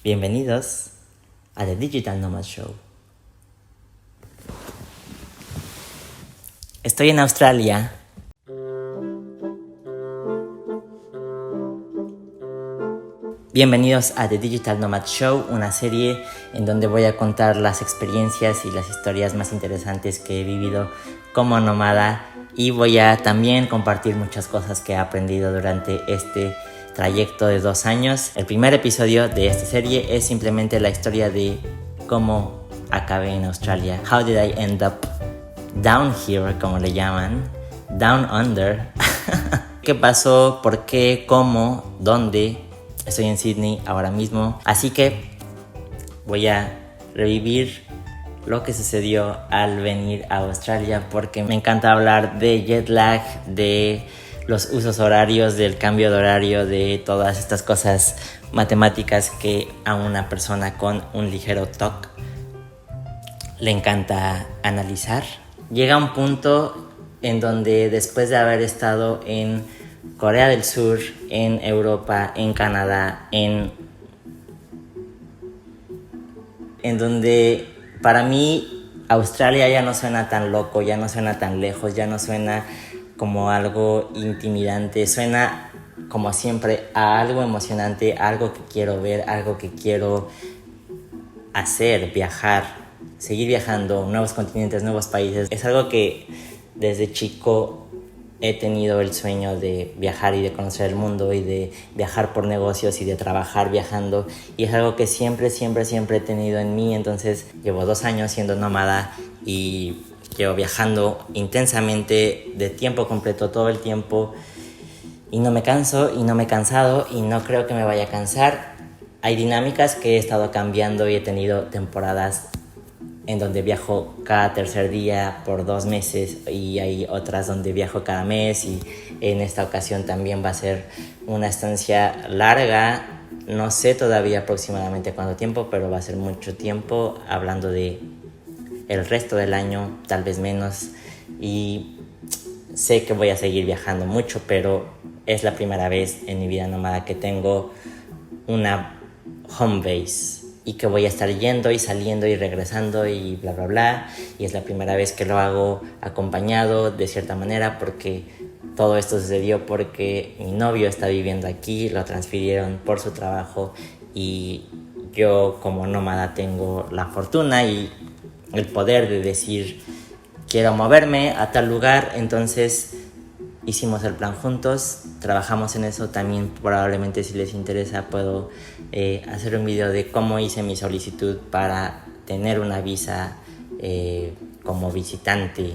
Bienvenidos a The Digital Nomad Show. Estoy en Australia. Bienvenidos a The Digital Nomad Show, una serie en donde voy a contar las experiencias y las historias más interesantes que he vivido como nómada, y voy a también compartir muchas cosas que he aprendido durante este trayecto de 2 años. El primer episodio de esta serie es simplemente la historia de cómo acabé en Australia. How did I end up down here, como le llaman, down under. ¿Qué pasó? ¿Por qué? ¿Cómo? ¿Dónde? Estoy en Sydney ahora mismo, así que voy a revivir lo que sucedió al venir a Australia, porque me encanta hablar de jet lag, de los usos horarios, del cambio de horario, de todas estas cosas matemáticas que a una persona con un ligero TOC le encanta analizar. Llega un punto en donde, después de haber estado en Corea del Sur, en Europa, en Canadá, en donde para mí Australia ya no suena tan loco, ya no suena tan lejos, ya no suena como algo intimidante, suena como siempre a algo emocionante, algo que quiero ver, algo que quiero hacer, viajar, seguir viajando, nuevos continentes, nuevos países. Es algo que desde chico he tenido el sueño de viajar y de conocer el mundo y de viajar por negocios y de trabajar viajando, y es algo que siempre he tenido en mí. Entonces llevo 2 años siendo nómada y llevo viajando intensamente de tiempo completo todo el tiempo, y no me canso y no me he cansado y no creo que me vaya a cansar. Hay dinámicas que he estado cambiando y he tenido temporadas en donde viajo cada tercer día por 2 meses, y hay otras donde viajo cada mes, y en esta ocasión también va a ser una estancia larga. No sé todavía aproximadamente cuánto tiempo, pero va a ser mucho tiempo, hablando de el resto del año, tal vez menos, y sé que voy a seguir viajando mucho, pero es la primera vez en mi vida nómada que tengo una home base y que voy a estar yendo y saliendo y regresando y bla bla bla, y es la primera vez que lo hago acompañado de cierta manera, porque todo esto sucedió porque mi novio está viviendo aquí, lo transfirieron por su trabajo, y yo como nómada tengo la fortuna y el poder de decir quiero moverme a tal lugar. Entonces hicimos el plan juntos, trabajamos en eso. También probablemente, si les interesa, puedo hacer un video de cómo hice mi solicitud para tener una visa como visitante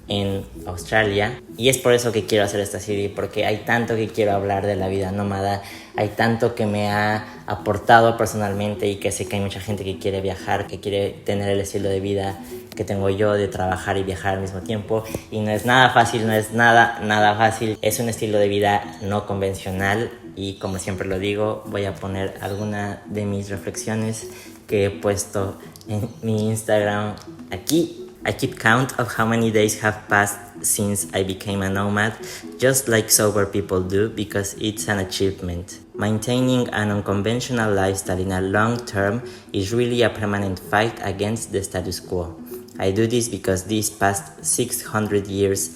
en Australia. Y es por eso que quiero hacer esta serie, porque hay tanto que quiero hablar de la vida nómada, hay tanto que me ha aportado personalmente, y que sé que hay mucha gente que quiere viajar, que quiere tener el estilo de vida que tengo yo, de trabajar y viajar al mismo tiempo. Y no es nada fácil, no es nada fácil. Es un estilo de vida no convencional, y como siempre lo digo, voy a poner alguna de mis reflexiones que he puesto en mi Instagram aquí. I keep count of how many days have passed since I became a nomad, just like sober people do, because it's an achievement. Maintaining an unconventional lifestyle in a long term is really a permanent fight against the status quo. I do this because these past 600 years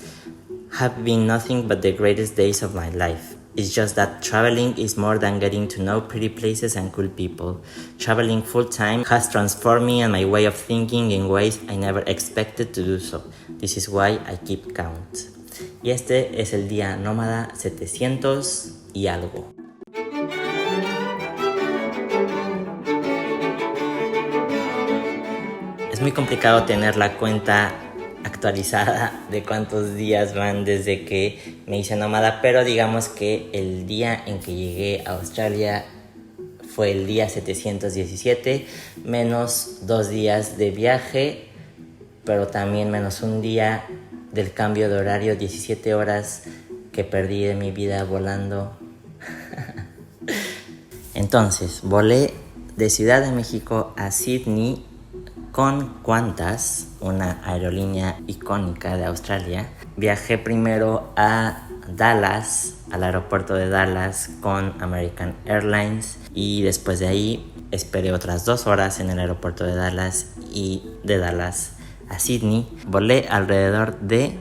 have been nothing but the greatest days of my life. It's just that traveling is more than getting to know pretty places and cool people. Traveling full-time has transformed me and my way of thinking in ways I never expected to do so. This is why I keep count. Y este es el día nómada 700 y algo. Es muy complicado tener la cuenta actualizada de cuántos días van desde que me hice nómada, pero digamos que el día en que llegué a Australia fue el día 717, menos 2 días de viaje, pero también menos 1 día del cambio de horario, 17 horas que perdí de mi vida volando. Entonces, volé de Ciudad de México a Sydney con Qantas, una aerolínea icónica de Australia. Viajé primero a Dallas, al aeropuerto de Dallas, con American Airlines, y después de ahí esperé otras 2 horas en el aeropuerto de Dallas y de Dallas a Sydney. Volé alrededor de...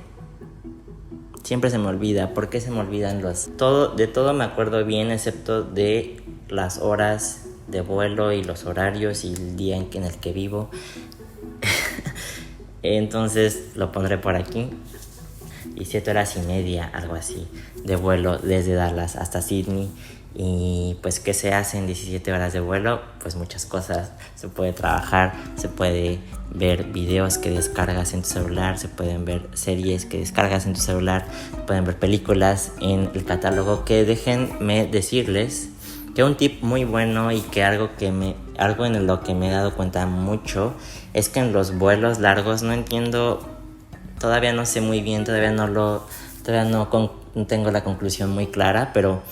Siempre se me olvida, ¿por qué se me olvidan de todo me acuerdo bien excepto de las horas de vuelo y los horarios y el día en el que vivo. Entonces lo pondré por aquí. 17 horas y media, algo así, de vuelo desde Dallas hasta Sydney. Y pues, ¿qué se hace en 17 horas de vuelo? Pues muchas cosas. Se puede trabajar, se puede ver videos que descargas en tu celular, se pueden ver series que descargas en tu celular, se pueden ver películas en el catálogo. Que déjenme decirles que un tip muy bueno y que algo en lo que me he dado cuenta mucho es que en los vuelos largos no entiendo, todavía no sé muy bien, todavía no tengo la conclusión muy clara, pero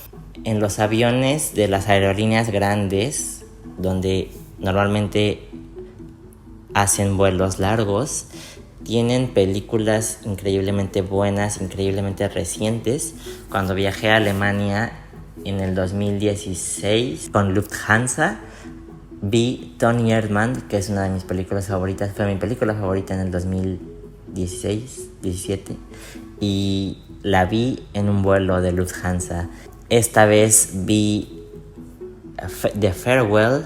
en los aviones de las aerolíneas grandes, donde normalmente hacen vuelos largos, tienen películas increíblemente buenas, increíblemente recientes. Cuando viajé a Alemania en el 2016 con Lufthansa, vi Toni Erdmann, que es una de mis películas favoritas, fue mi película favorita en el 2016, 17, y la vi en un vuelo de Lufthansa. Esta vez vi The Farewell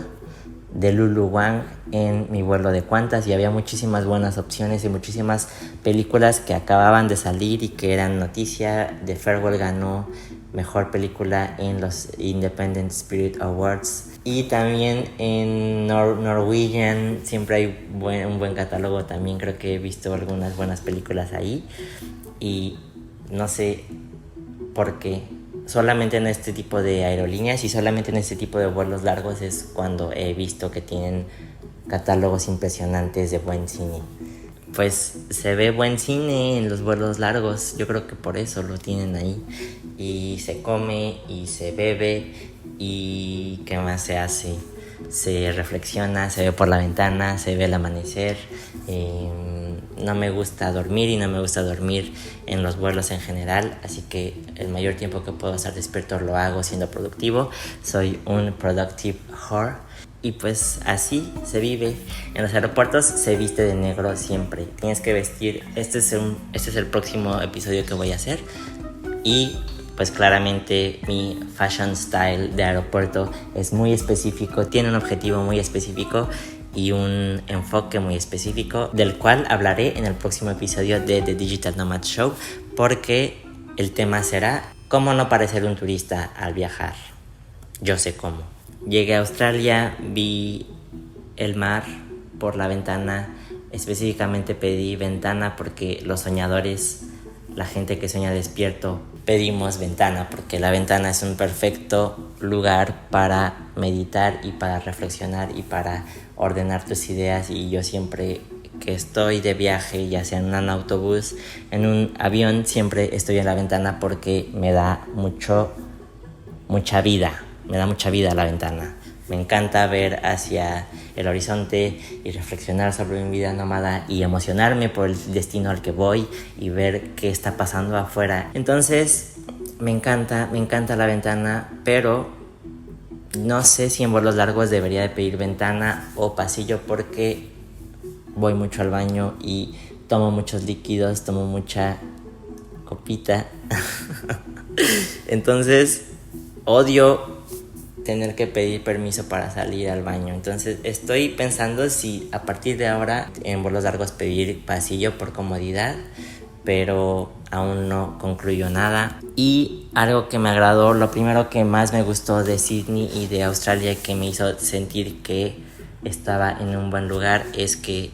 de Lulu Wang en mi vuelo de Qantas y había muchísimas buenas opciones y muchísimas películas que acababan de salir y que eran noticia. The Farewell ganó mejor película en los Independent Spirit Awards, y también en Norwegian siempre hay un buen catálogo. También creo que he visto algunas buenas películas ahí, y no sé por qué solamente en este tipo de aerolíneas y solamente en este tipo de vuelos largos es cuando he visto que tienen catálogos impresionantes de buen cine. Pues se ve buen cine en los vuelos largos, yo creo que por eso lo tienen ahí. Y se come y se bebe y ¿qué más se hace? Se reflexiona, se ve por la ventana, se ve el amanecer. No me gusta dormir y no me gusta dormir en los vuelos en general, así que el mayor tiempo que puedo estar despierto lo hago siendo productivo. Soy un productive whore. Y pues así se vive. En los aeropuertos se viste de negro siempre. Tienes que vestir. Este es el próximo episodio que voy a hacer. Y pues claramente mi fashion style de aeropuerto es muy específico. Tiene un objetivo muy específico y un enfoque muy específico, del cual hablaré en el próximo episodio de The Digital Nomad Show, porque el tema será cómo no parecer un turista al viajar. Yo sé cómo. Llegué a Australia, vi el mar por la ventana. Específicamente pedí ventana porque los soñadores, la gente que sueña despierto, pedimos ventana porque la ventana es un perfecto lugar para meditar y para reflexionar y para ordenar tus ideas. Y yo siempre que estoy de viaje, ya sea en un autobús, en un avión, siempre estoy en la ventana porque me da mucha vida. Me da mucha vida la ventana. Me encanta ver hacia el horizonte y reflexionar sobre mi vida nómada y emocionarme por el destino al que voy y ver qué está pasando afuera. Entonces, me encanta la ventana, pero no sé si en vuelos largos debería de pedir ventana o pasillo porque voy mucho al baño y tomo muchos líquidos, tomo mucha copita. Entonces, odio tener que pedir permiso para salir al baño. Entonces estoy pensando si a partir de ahora en vuelos largos pedir pasillo por comodidad, pero aún no concluyo nada. Y algo que me agradó, lo primero que más me gustó de Sydney y de Australia, que me hizo sentir que estaba en un buen lugar, es que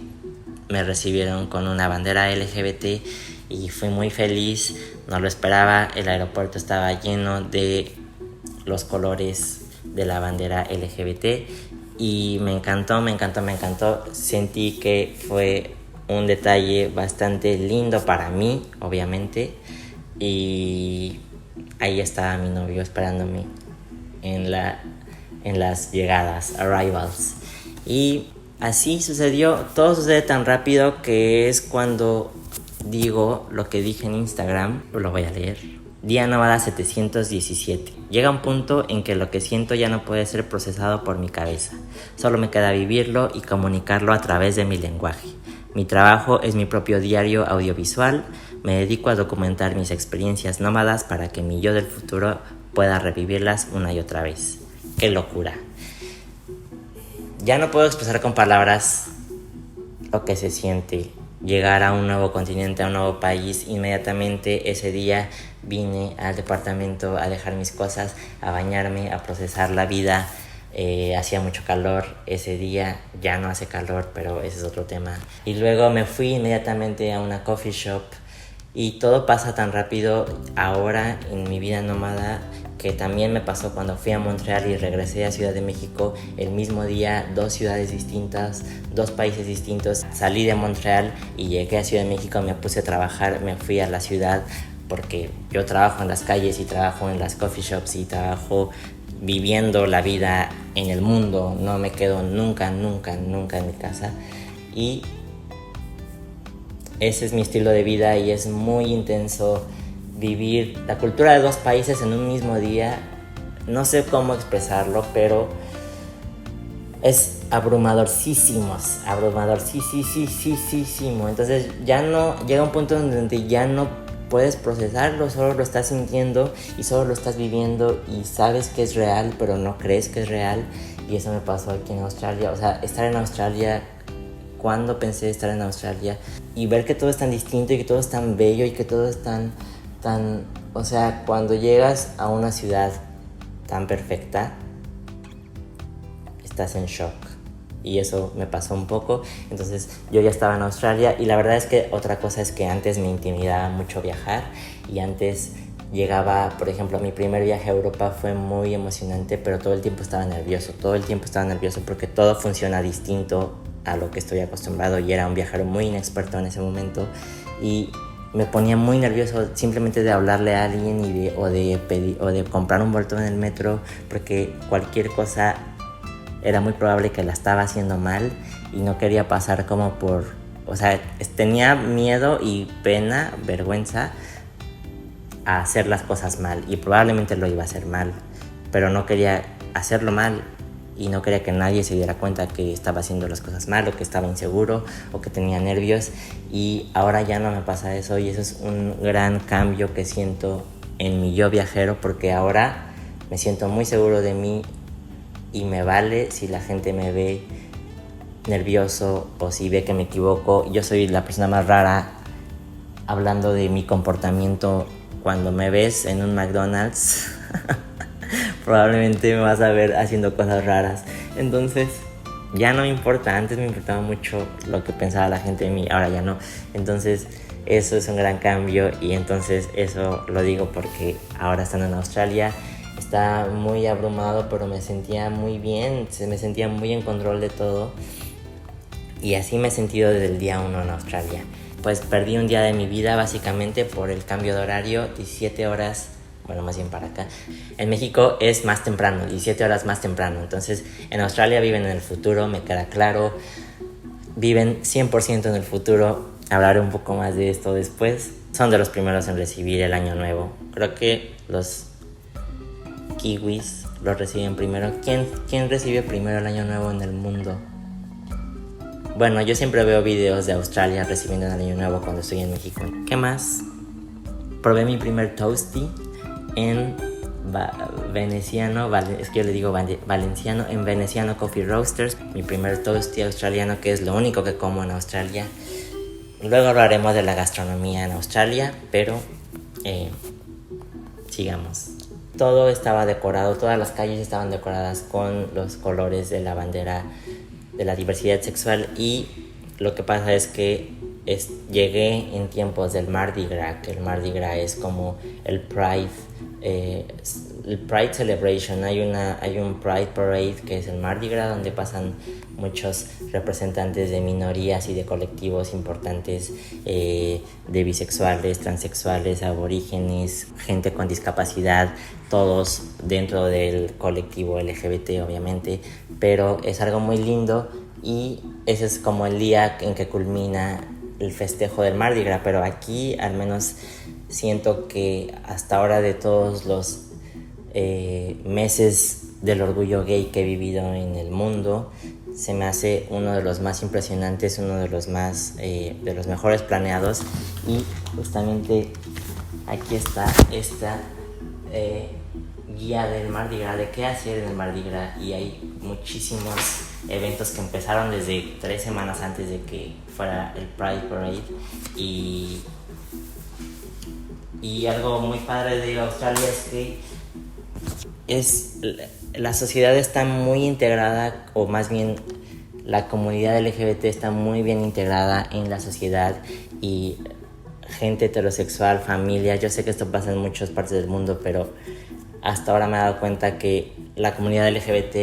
me recibieron con una bandera LGBT y fui muy feliz. No lo esperaba. El aeropuerto estaba lleno de los colores de la bandera LGBT y me encantó. Sentí que fue un detalle bastante lindo para mí, obviamente, y ahí estaba mi novio esperándome en las llegadas, arrivals. Y así sucedió. Todo sucede tan rápido que es cuando digo lo que dije en Instagram. Lo voy a leer. Día Nómada 717. Llega un punto en que lo que siento ya no puede ser procesado por mi cabeza. Solo me queda vivirlo y comunicarlo a través de mi lenguaje. Mi trabajo es mi propio diario audiovisual. Me dedico a documentar mis experiencias nómadas para que mi yo del futuro pueda revivirlas una y otra vez. ¡Qué locura! Ya no puedo expresar con palabras lo que se siente. Llegar a un nuevo continente, a un nuevo país. Inmediatamente ese día vine al departamento a dejar mis cosas, a bañarme, a procesar la vida. Hacía mucho calor ese día, ya no hace calor, pero ese es otro tema. Y luego me fui inmediatamente a una coffee shop y todo pasa tan rápido ahora en mi vida nómada, que también me pasó cuando fui a Montreal y regresé a Ciudad de México el mismo día, 2 ciudades distintas, 2 países distintos. Salí de Montreal y llegué a Ciudad de México, me puse a trabajar, me fui a la ciudad porque yo trabajo en las calles y trabajo en las coffee shops y trabajo viviendo la vida en el mundo, no me quedo nunca en mi casa. Y ese es mi estilo de vida y es muy intenso vivir la cultura de 2 países en un mismo día. No sé cómo expresarlo, pero es abrumadorcísimo. Entonces ya no, llega un punto donde ya no puedes procesarlo, solo lo estás sintiendo y solo lo estás viviendo y sabes que es real, pero no crees que es real. Y eso me pasó aquí en Australia. O sea, estar en Australia, cuando pensé estar en Australia y ver que todo es tan distinto y que todo es tan bello y que todo es tan, o sea, cuando llegas a una ciudad tan perfecta, estás en shock. Y eso me pasó un poco. Entonces yo ya estaba en Australia y la verdad es que otra cosa es que antes me intimidaba mucho viajar y antes llegaba, por ejemplo, mi primer viaje a Europa fue muy emocionante, pero todo el tiempo estaba nervioso porque todo funciona distinto a lo que estoy acostumbrado y era un viajero muy inexperto en ese momento y me ponía muy nervioso simplemente de hablarle a alguien o de comprar un boleto en el metro, porque cualquier cosa era muy probable que la estaba haciendo mal y no quería pasar como por... O sea, tenía miedo y pena, vergüenza a hacer las cosas mal y probablemente lo iba a hacer mal, pero no quería hacerlo mal y no quería que nadie se diera cuenta que estaba haciendo las cosas mal o que estaba inseguro o que tenía nervios. Y ahora ya no me pasa eso y eso es un gran cambio que siento en mi yo viajero, porque ahora me siento muy seguro de mí y me vale si la gente me ve nervioso o si ve que me equivoco. Yo soy la persona más rara hablando de mi comportamiento. Cuando me ves en un McDonald's probablemente me vas a ver haciendo cosas raras. Entonces ya no me importa. Antes me importaba mucho lo que pensaba la gente de mí, ahora ya no. Entonces eso es un gran cambio y entonces eso lo digo porque ahora estando en Australia estaba muy abrumado, pero me sentía muy bien, me sentía muy en control de todo y así me he sentido desde el día 1 en Australia. Pues perdí un día de mi vida básicamente por el cambio de horario, 17 horas, bueno, más bien para acá. En México es más temprano, 17 horas más temprano. Entonces en Australia viven en el futuro, me queda claro. Viven 100% en el futuro. Hablaré un poco más de esto después. Son de los primeros en recibir el año nuevo. Creo que los kiwis lo reciben primero. ¿Quién recibe primero el año nuevo en el mundo? Bueno, yo siempre veo videos de Australia recibiendo el año nuevo cuando estoy en México. ¿Qué más? Probé mi primer toasty en veneciano, es que yo le digo valenciano, en Veneciano Coffee Roasters. Mi primer toasty australiano, que es lo único que como en Australia. Luego hablaremos de la gastronomía en Australia, pero sigamos. Todo estaba decorado, todas las calles estaban decoradas con los colores de la bandera de la diversidad sexual, y lo que pasa es que llegué en tiempos del Mardi Gras, que el Mardi Gras es como el Pride Celebration. Hay un Pride Parade que es el Mardi Gras, donde pasan muchos representantes de minorías y de colectivos importantes, de bisexuales, transexuales, aborígenes, gente con discapacidad, todos dentro del colectivo LGBT obviamente, pero es algo muy lindo y ese es como el día en que culmina el festejo del Mardi Gras. Pero aquí al menos siento que hasta ahora de todos los meses del orgullo gay que he vivido en el mundo, se me hace uno de los más impresionantes, uno de los más de los mejores planeados. Y justamente aquí está esta guía del Mardi Gras, de qué hacer en el Mardi Gras, y hay muchísimos eventos que empezaron desde 3 semanas antes de que fuera el Pride Parade. Y algo muy padre de Australia es que la sociedad está muy integrada, o más bien la comunidad LGBT está muy bien integrada en la sociedad, y gente heterosexual, familia, yo sé que esto pasa en muchas partes del mundo, pero hasta ahora me he dado cuenta que la comunidad LGBT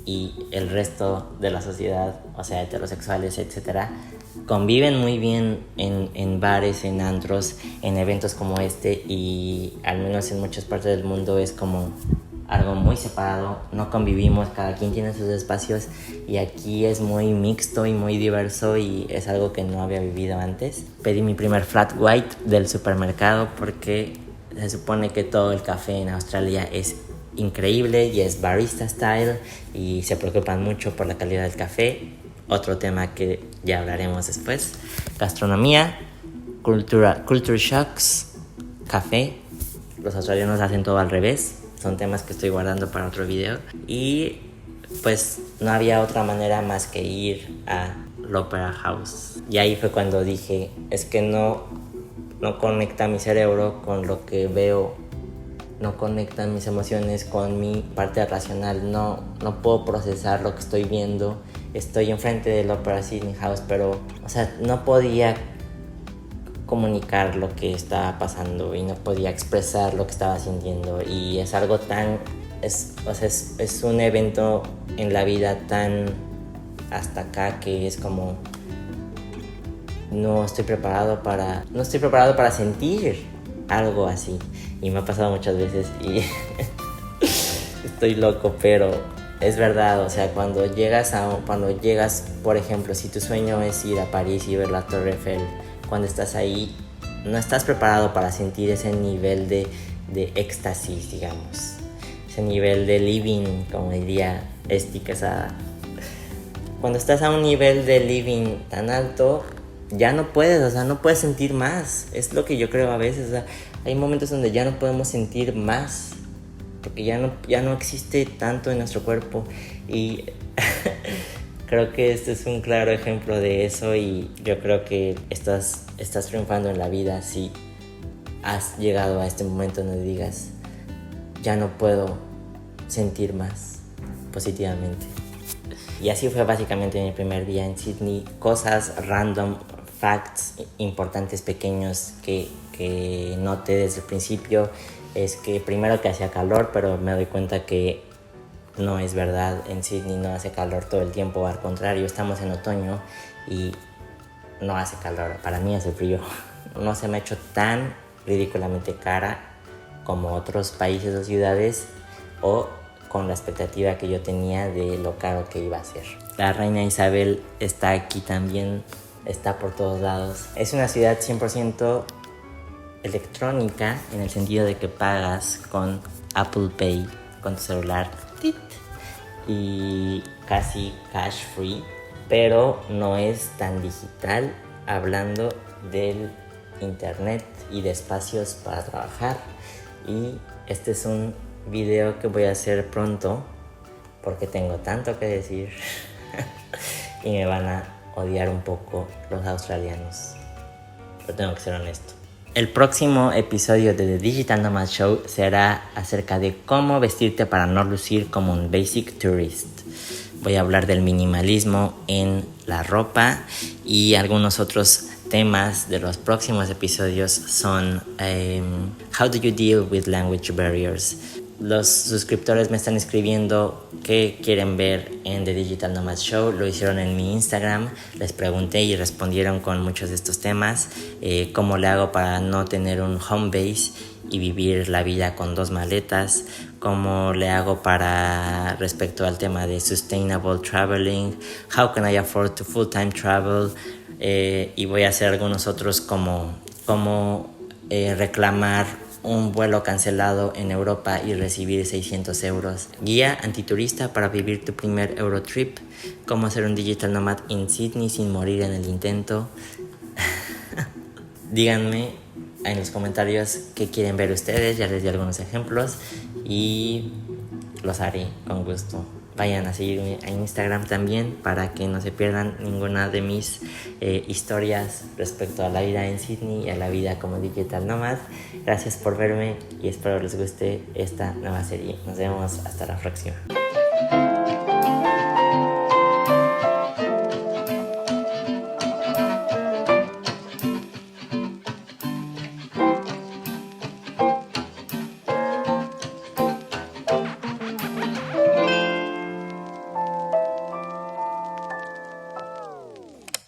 y el resto de la sociedad, o sea, heterosexuales, etcétera, conviven muy bien en bares, en antros, en eventos como este, y al menos en muchas partes del mundo es como algo muy separado, no convivimos, cada quien tiene sus espacios, y aquí es muy mixto y muy diverso, y es algo que no había vivido antes. Pedí mi primer flat white del supermercado porque se supone que todo el café en Australia es increíble y es barista style, y se preocupan mucho por la calidad del café. Otro tema que ya hablaremos después. Gastronomía, culture shocks, café. Los australianos hacen todo al revés. Son temas que estoy guardando para otro video. Y pues no había otra manera más que ir a la Opera House. Y ahí fue cuando dije, es que no conecta mi cerebro con lo que veo, no conecta mis emociones con mi parte racional, no puedo procesar lo que estoy viendo. Estoy enfrente del Opera Sydney House, pero, o sea, no podía comunicar lo que estaba pasando y no podía expresar lo que estaba sintiendo, y es algo tan, es un evento en la vida tan hasta acá que es como no estoy preparado para sentir algo así, y me ha pasado muchas veces y estoy loco, pero es verdad. O sea, cuando llegas, por ejemplo, si tu sueño es ir a París y ver la Torre Eiffel, cuando estás ahí no estás preparado para sentir ese nivel de éxtasis, digamos, ese nivel de living, como diría Esti Quesada. Cuando estás a un nivel de living tan alto, ya no puedes sentir más. Es lo que yo creo a veces. O sea, hay momentos donde ya no podemos sentir más, porque ya no existe tanto en nuestro cuerpo, y creo que este es un claro ejemplo de eso. Y yo creo que estás triunfando en la vida si has llegado a este momento donde digas, ya no puedo sentir más positivamente. Y así fue básicamente mi primer día en Sydney. Cosas random, facts importantes, pequeños que noté desde el principio es que primero que hacía calor, pero me doy cuenta que no es verdad. En Sydney no hace calor todo el tiempo, al contrario, estamos en otoño y no hace calor. Para mí hace frío. No se me ha hecho tan ridículamente cara como otros países o ciudades, o con la expectativa que yo tenía de lo caro que iba a ser. La reina Isabel está aquí también, está por todos lados. Es una ciudad 100% electrónica, en el sentido de que pagas con Apple Pay, con tu celular, y casi cash free, pero no es tan digital, hablando del internet y de espacios para trabajar. Y este es un video que voy a hacer pronto porque tengo tanto que decir y me van a odiar un poco los australianos, pero tengo que ser honesto. El próximo episodio de The Digital Nomad Show será acerca de cómo vestirte para no lucir como un basic tourist. Voy a hablar del minimalismo en la ropa, y algunos otros temas de los próximos episodios son How do you deal with language barriers? Los suscriptores me están escribiendo qué quieren ver en The Digital Nomad Show. Lo hicieron en mi Instagram. Les pregunté y respondieron con muchos de estos temas. Cómo le hago para no tener un home base y vivir la vida con 2 maletas. Cómo le hago para respecto al tema de sustainable traveling. How can I afford to full-time travel? Y voy a hacer algunos otros como reclamar un vuelo cancelado en Europa y recibir 600 euros. Guía antiturista para vivir tu primer Eurotrip. Cómo ser un digital nomad en Sydney sin morir en el intento. Díganme en los comentarios qué quieren ver ustedes. Ya les di algunos ejemplos y los haré con gusto. Vayan a seguirme en Instagram también para que no se pierdan ninguna de mis historias respecto a la vida en Sydney y a la vida como digital nomad. Gracias por verme y espero les guste esta nueva serie. Nos vemos hasta la próxima.